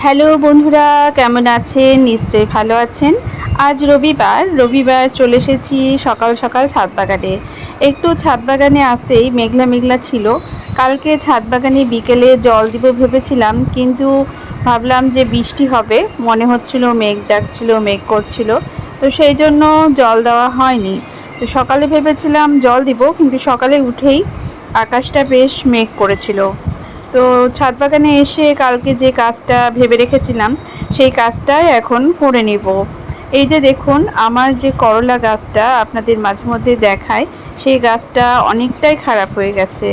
Hello বন্ধুরা, কেমন আছেন? নিশ্চয়ই ভালো আছেন। আজ রবিবার চলে এসেছি সকাল সকাল ছাদ বাগানে। একটু ছাদ বাগানে আসতেই মেঘলা মেঘলা ছিল। কালকে ছাদ বাগানে বিকেলে জল দিব ভেবেছিলাম, কিন্তু ভাবলাম যে বৃষ্টি হবে, মনে হচ্ছিল মেঘ ডাকছিল, মেঘ করছিল, তো সেই জন্য জল দেওয়া হয়নি। তো সকালে ভেবেছিলাম জল দিব, কিন্তু সকালে উঠেই আকাশটা বেশ মেঘ করেছিল। তো ছাদ বাগানে এসে কালকে যে কাজটা ভেবে রেখেছিলাম সেই কাজটাই এখন করে নিব। এই যে দেখুন, আমার যে করলা গাছটা আপনাদের মাঝে মধ্যে দেখায়, সেই গাছটা অনেকটাই খারাপ হয়ে গেছে।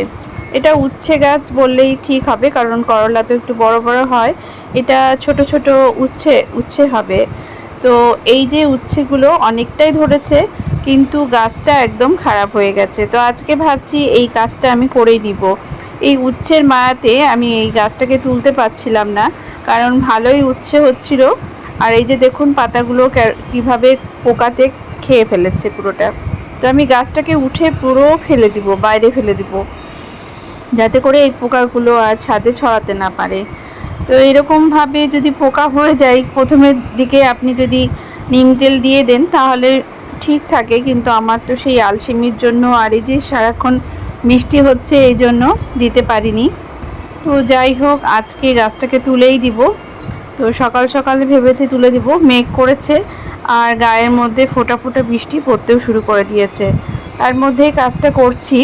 এটা উচ্ছে গাছ বললেই ঠিক হবে, কারণ করলা তো একটু বড় বড় হয়, এটা ছোট ছোট উচ্ছে হবে। তো এই যে উচ্ছেগুলো অনেকটাই ধরেছে, কিন্তু গাছটা একদম খারাপ হয়ে গেছে। তো আজকে ভাবছি এই কাজটা আমি করেই নিব। এই উচ্ছের মায়াতে আমি এই গাছটাকে তুলতে পারছিলাম না, কারণ ভালোই উচ্ছে হচ্ছিল। আর এই যে দেখুন পাতাগুলো কিভাবে পোকাতে খেয়ে ফেলেছে পুরোটা। তো আমি গাছটাকে উঠে পুরো ফেলে দিব, বাইরে ফেলে দিব, যাতে করে এই পোকাগুলো আর ছাদে ছড়াতে না পারে। তো এরকমভাবে যদি পোকা হয়ে যায়, প্রথমের দিকে আপনি যদি নিম তেল দিয়ে দেন তাহলে ঠিক থাকে, কিন্তু আমার তো সেই আলসেমির জন্য আর এই যে সারাক্ষণ বৃষ্টি হচ্ছে এই জন্য দিতে পারিনি। তো যাই হোক, আজকে গাছটাকে তুলেই দিব। তো সকাল সকালে ভেবেছি তুলে দিব, মেঘ করেছে আর গায়ের মধ্যে ফোঁটা ফোঁটা বৃষ্টি পড়তেও শুরু করে দিয়েছে, তার মধ্যেই কাজটা করছি।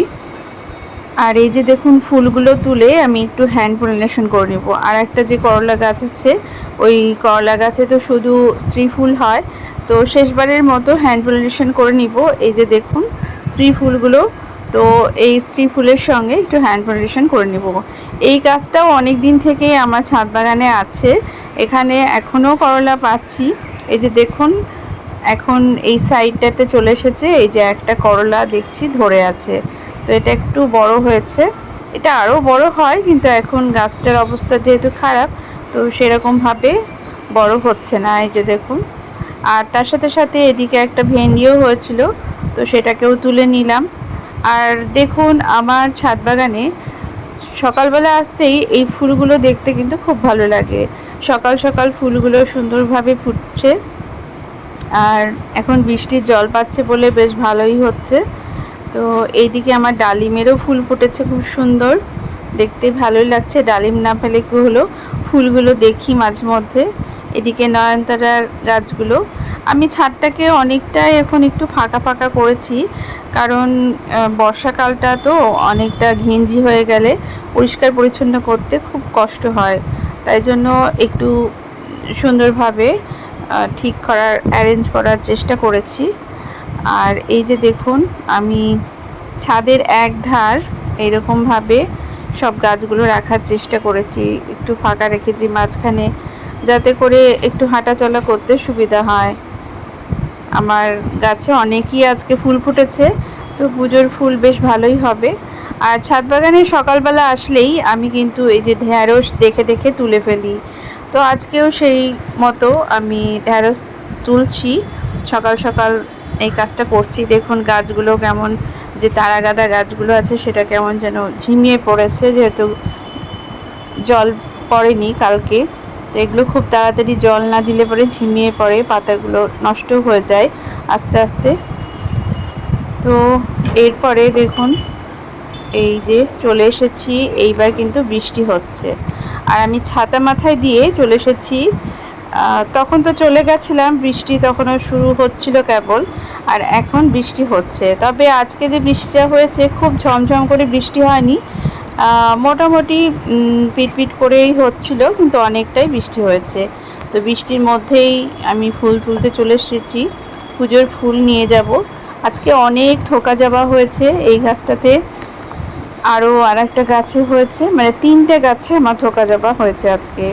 আর এই যে দেখুন ফুলগুলো তুলে আমি একটু হ্যান্ড পলিনেশন করে নেব। আর একটা যে করলা গাছ আছে, ওই করলা গাছে তো শুধু স্ত্রী ফুল হয়, তো শেষবারের মতো হ্যান্ড পলিনেশন করে নিব। এই যে দেখুন স্ত্রী ফুলগুলো, তো এই স্ত্রী ফুলের সঙ্গে একটু হ্যান্ড পলিনেশন করে নেব। এই গাছটাও অনেক দিন থেকেই আমার ছাদ বাগানে আছে, এখানে এখনও করলা পাচ্ছি। এই যে দেখুন এখন এই সাইডটাতে চলে এসেছে, এই যে একটা করলা দেখছি ধরে আছে। তো এটা একটু বড় হয়েছে, এটা আরও বড় হয়, কিন্তু এখন গাছটার অবস্থা যেহেতু খারাপ, তো সেরকমভাবে বড় হচ্ছে না। এই যে দেখুন, আর তার সাথে সাথে এদিকে একটা ভেন্ডিও হয়েছিল, তো সেটাকেও তুলে নিলাম। আর দেখুন আমার ছাদ বাগানে সকালবেলা আসতেই এই ফুলগুলো দেখতে কিন্তু খুব ভালো লাগে। সকাল সকাল ফুলগুলো সুন্দরভাবে ফুটছে, আর এখন বৃষ্টির জল পাচ্ছে বলে বেশ ভালোই হচ্ছে। তো এইদিকে আমার ডালিমেরও ফুল ফুটেছে, খুব সুন্দর দেখতে, ভালোই লাগছে। ডালিম না পেলে কি হলো, ফুলগুলো দেখি মাঝে মধ্যে। এদিকে নয়নতারার গাছগুলো, আমি ছাদটাকে অনেকটাই এখন একটু ফাঁকা ফাঁকা করেছি, কারণ বর্ষাকালটা তো অনেকটা ঘিঞ্জি হয়ে গেলে পরিষ্কার পরিচ্ছন্ন করতে খুব কষ্ট হয়, তাই জন্য একটু সুন্দরভাবে ঠিক করার, অ্যারেঞ্জ করার চেষ্টা করেছি। আর এই যে দেখুন আমি ছাদের এক ধার এইরকমভাবে সব গাছগুলো রাখার চেষ্টা করেছি, একটু ফাঁকা রেখেছি মাঝখানে, যাতে করে একটু হাঁটা চলা করতে সুবিধা হয়। আমার গাছে অনেকই আজকে ফুল ফুটেছে, তো পুজোর ফুল বেশ ভালোই হবে। আর ছাদ বাগানে সকালবেলা আসলেই আমি কিন্তু এই যে ঢ্যাঁড়স দেখে দেখে তুলে ফেলি। তো আজকেও সেই মতো আমি ঢ্যাঁড়স তুলছি, সকাল সকাল এই কাজটা করছি। দেখুন গাছগুলো কেমন, যে তারাগাদা গাছগুলো আছে সেটা কেমন যেন ঝিমিয়ে পড়েছে, যেহেতু জল পড়েনি কালকে। তো এগুলো খুব তাড়াতাড়ি জল না দিলে পরে ঝিমিয়ে পড়ে, পাতাগুলো নষ্ট হয়ে যায় আস্তে আস্তে। তো এরপরে দেখুন এই যে চলে এসেছি, এইবার কিন্তু বৃষ্টি হচ্ছে, আর আমি ছাতা মাথায় দিয়ে চলে এসেছি। তখন তো চলে গেছিলাম, বৃষ্টি তখনও শুরু হচ্ছিল কেবল, আর এখন বৃষ্টি হচ্ছে। তবে আজকে যে বৃষ্টিটা হয়েছে খুব ঝমঝম করে বৃষ্টি হয়নি, মোটামুটি পিটপিট করেই হচ্ছিল, কিন্তু অনেকটাই বৃষ্টি হয়েছে। তো বৃষ্টির মধ্যেই আমি ফুল তুলতে চলে এসেছি, পুজোর ফুল নিয়ে যাব। আজকে অনেক থোকা জবা হয়েছে এই গাছটাতে, আরও আর একটা গাছে হয়েছে, মানে 3টে গাছে আমার থোকা জবা হয়েছে আজকে।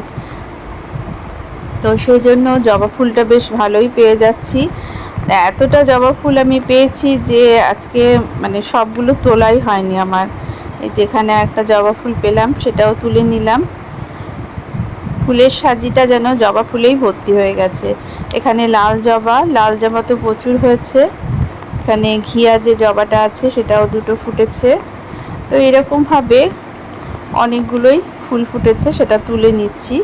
তো সেই জন্য জবা ফুলটা বেশ ভালোই পেয়ে যাচ্ছি। এতটা জবা ফুল আমি পেয়েছি যে আজকে মানে সবগুলো তোলাই হয়নি আমার। এই যেখানে একটা জবা ফুল পেলাম সেটাও তুলে নিলাম। ফুলের সাজিটা যেন জবা ফুলেই ভর্তি হয়ে গেছে। এখানে লাল জবা তো প্রচুর হয়েছে, এখানে ঘিয়া যে জবাটা আছে সেটাও 2টো ফুটেছে। তো এরকমভাবে অনেকগুলোই ফুল ফুটেছে, সেটা তুলে নিচ্ছি।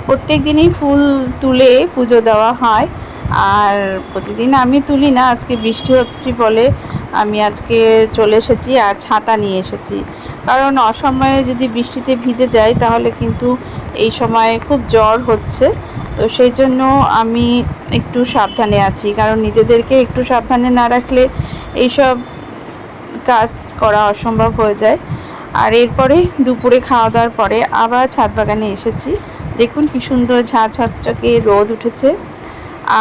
প্রত্যেক দিনই ফুল তুলে পুজো দেওয়া হয়। আর প্রতিদিন আমি তুলি না, আজকে বৃষ্টি হচ্ছে বলে আমি আজকে চলে এসেছি আর ছাতা নিয়ে এসেছি। কারণ অসময়ে যদি বৃষ্টিতে ভিজে যাই তাহলে কিন্তু এই সময় খুব জ্বর হচ্ছে। তো সেই জন্য আমি একটু সাবধানে আছি, কারণ নিজেদেরকে একটু সাবধানে না রাখলে এইসব কাজ করা অসম্ভব হয়ে যায়। আর এরপরে দুপুরে খাওয়া দাওয়ার পরে আবার ছাদ বাগানে এসেছি। দেখুন কি সুন্দর ঝাঁঝাকচকে রোদ উঠেছে।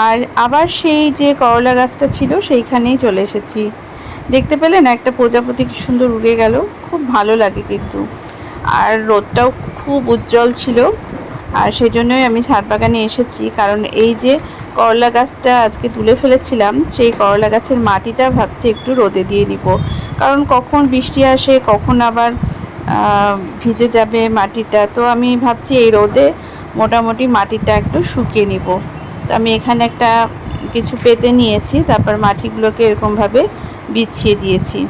আর আবার সেই যে করলা গাছটা ছিল সেইখানেই চলে এসেছি। দেখতে পেলেন একটা প্রজাপতি কি সুন্দর উড়ে গেল, খুব ভালো লাগে কিন্তু। আর রোদটাও খুব উজ্জ্বল ছিল। আর সেই জন্যই আমি ছাদ বাগানে এসেছি, কারণ এই যে করলা গাছটা আজকে তুলে ফেলেছিলাম সেই করলা গাছের মাটিটা ভাবছি একটু রোদে দিয়ে নিব। কারণ কখন বৃষ্টি আসে কখন আবার ভিজে যাবে মাটিটা, তো আমি ভাবছি এই রোদে মোটামুটি মাটিটা একটু শুকিয়ে নিব। তো আমি এখানে একটা কিছু পেতে নিয়েছি, তারপর মাটিগুলোকে এরকমভাবে বিছিয়ে দিয়েছি।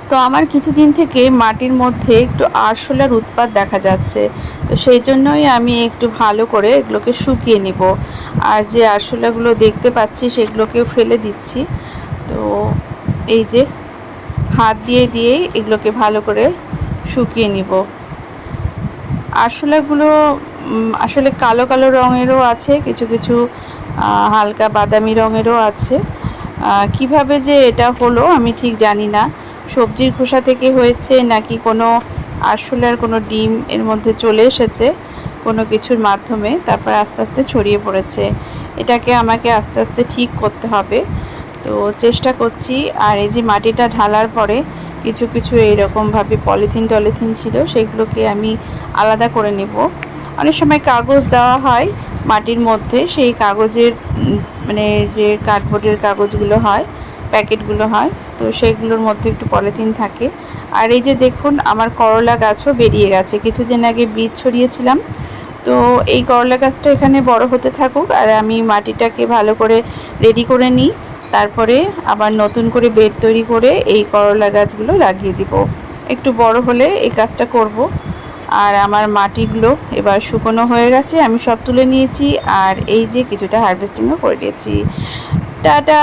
তো আমার কিছুদিন থেকে মাটির মধ্যে একটু আরশোলার উৎপাত দেখা যাচ্ছে। তো সেই জন্যই আমি একটু ভালো করে এগুলোকে শুকিয়ে নিব। আর যে আরশোলাগুলো দেখতে পাচ্ছি সেগুলোকেও ফেলে দিচ্ছি। তো এই যে হাত দিয়ে এগুলোকে ভালো করে শুকিয়ে নিব। আরশোলাগুলো আসলে কালো কালো রঙেরও আছে, কিছু কিছু হালকা বাদামি রঙেরও আছে। কিভাবে যে এটা হলো আমি ঠিক জানি না, সবজির খোসা থেকে হয়েছে নাকি কোনো আরশোলার কোনো ডিম এর মধ্যে চলে এসেছে কোনো কিছুর মাধ্যমে, তারপর আস্তে আস্তে ছড়িয়ে পড়েছে। এটাকে আমাকে আস্তে আস্তে ঠিক করতে হবে, তো চেষ্টা করছি। আর এই যে মাটিটা ঢালার পরে কিছু কিছু এইরকমভাবে পলিথিন ছিল সেগুলোকে আমি আলাদা করে নেব। অনেক সময় কাগজ দেওয়া হয় মাটির মধ্যে, সেই কাগজের মানে যে কার্ডবোর্ডের কাগজগুলো হয়, প্যাকেটগুলো হয়, তো সেগুলোর মধ্যে একটু পলিথিন থাকে। আর এই যে দেখুন আমার করলা গাছও বেরিয়ে গেছে, কিছুদিন আগে বীজ ছড়িয়েছিলাম। তো এই করলা গাছটা এখানে বড় হতে থাকুক আর আমি মাটিটাকে ভালো করে রেডি করে নিই, তারপরে আবার নতুন করে বেড তৈরি করে এই করলা গাছগুলো লাগিয়ে দিব। একটু বড় হলে এই কাজটা করব। আর আমার মাটিগুলো এবার শুকনো হয়ে গেছে, আমি সব তুলে নিয়েছি। আর এই যে কিছুটা হারভেস্টিংও করে দিয়েছি। টাটা।